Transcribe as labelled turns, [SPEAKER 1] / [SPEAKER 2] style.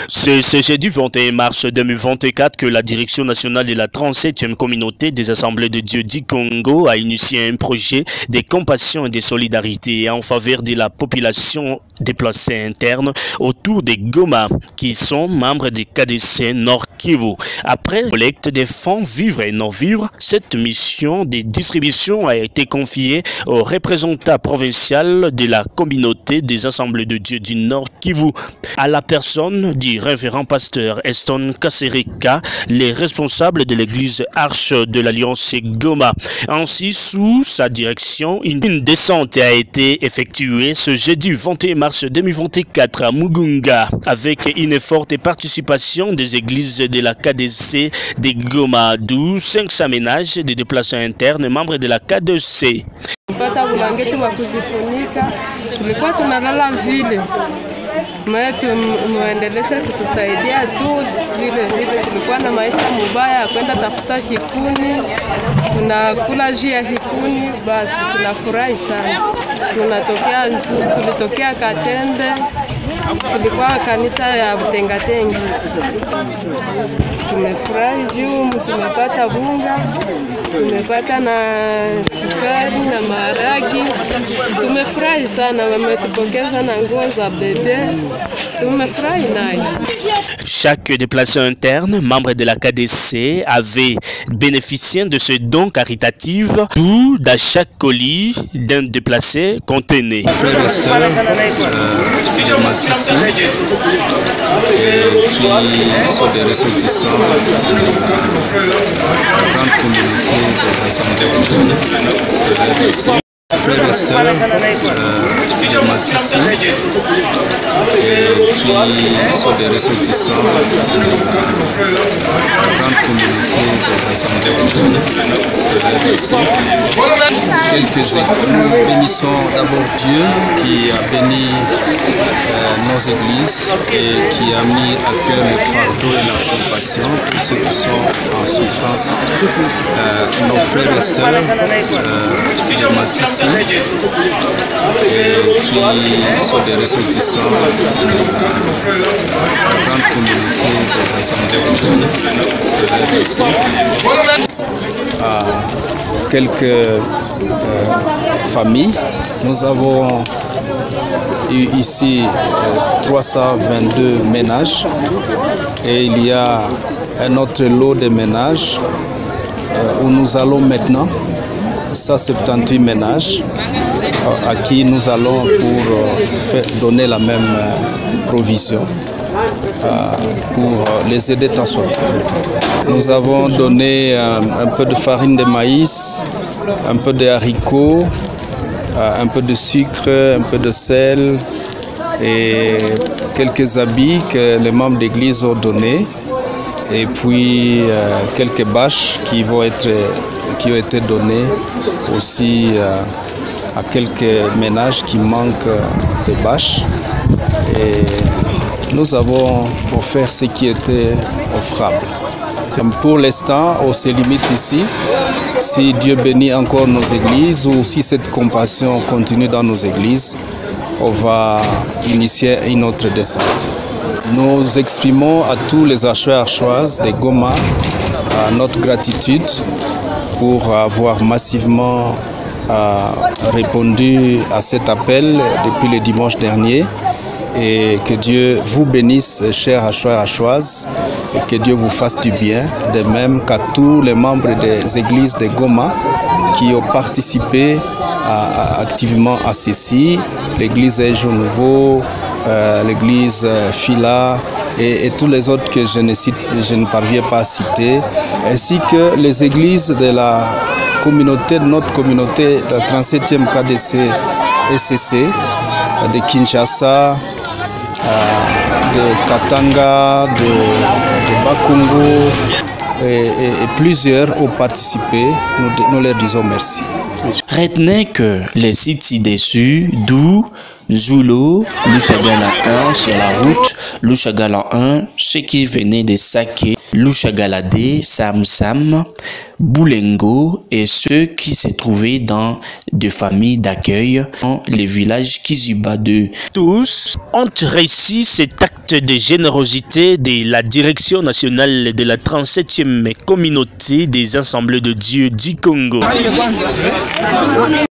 [SPEAKER 1] C'est ce jeudi 21 mars 2024 que la Direction nationale de la 37e communauté des Assemblées de Dieu du Congo a initié un projet de compassion et de solidarité en faveur de la population déplacée interne autour des Goma qui sont membres du KDC Nord Kivu. Après la collecte des fonds vivres et non-vivres, cette mission de distribution a été confiée au représentant provincial de la communauté des Assemblées de Dieu du Nord Kivu, à la personne du révérend pasteur Eston Kaserika, les responsables de l'église Arche de l'Alliance Goma. Ainsi, sous sa direction, une descente a été effectuée ce jeudi 21 mars 2024 à Mugunga, avec une forte participation des églises de la KDC de Goma, d'où 500 ménages de déplacés internes membres de la KDC.
[SPEAKER 2] Kupata blanketi wa kujifunika, tulikuwa tunalala vile. Muendeleshe kutusaidia tu vile tulikuwa na maisha mubaya, kwenda tafuta kikuni, tunakula juu ya kikuni, basi tunafurahi sana. Tulitokea Katembe, tulikuwa kanisa ya Butengatengi. Tumefurahi juu tumepata bunga, tumepata na sukari na maharagi. Tumefurahi sana, wametupokeza na nguo za bebe. Tumefurahi naye.
[SPEAKER 1] Chaque déplacé interne, membre de la KDC, avait bénéficié de ce don caritatif, d'où dans chaque colis d'un déplacé contenait.
[SPEAKER 3] Frères et sœurs, Massissi, qui sont des ressortissants de la grande communauté des assemblées de la RDC. Frères et sœurs, Massissi, qui sont des ressortissants de la grande communauté des assemblées de la RDC. Nous bénissons d'abord Dieu qui a béni nos églises et qui a mis à cœur le fardeau et la compassion pour ceux qui sont en souffrance. Nos frères et sœurs, Massissi, qui sont des ressortissants de la grande communauté des assemblées de la RDC. Quelques familles. Nous avons eu ici 322 ménages et il y a un autre lot de ménages où nous allons maintenant, 178 ménages à qui nous allons pour donner la même provision pour les aider tant soit. Nous avons donné un peu de farine de maïs, un peu de haricots, un peu de sucre, un peu de sel et quelques habits que les membres d'église ont donnés et puis quelques bâches qui ont été données aussi à quelques ménages qui manquent de bâches. Et nous avons offert ce qui était offrable. Pour l'instant, on se limite ici. Si Dieu bénit encore nos églises ou si cette compassion continue dans nos églises, on va initier une autre descente. Nous exprimons à tous les Achois et Achoises de Goma notre gratitude pour avoir massivement répondu à cet appel depuis le dimanche dernier. Et que Dieu vous bénisse, chers Achois et Achoises, et que Dieu vous fasse du bien, de même qu'à tous les membres des églises de Goma qui ont participé activement à ceci, l'église Jour Nouveau, l'église Fila et tous les autres que je ne parviens pas à citer, ainsi que les églises de la communauté, de notre communauté, de la 37e KDC SCC, de Kinshasa, de Katanga, de Bakongo et plusieurs ont participé. Nous leur disons merci.
[SPEAKER 1] Retenez que les sites ci-dessus, d'où Nzulo, Luchagala 1 sur la route, Luchagala 1, ceux qui venaient de Saké, Luchagala D, Sam Sam, Boulengo et ceux qui se trouvaient dans des familles d'accueil dans les villages Kiziba 2. Tous ont réussi cet acte de générosité de la Direction nationale de la 37e communauté des Assemblées de Dieu du Congo.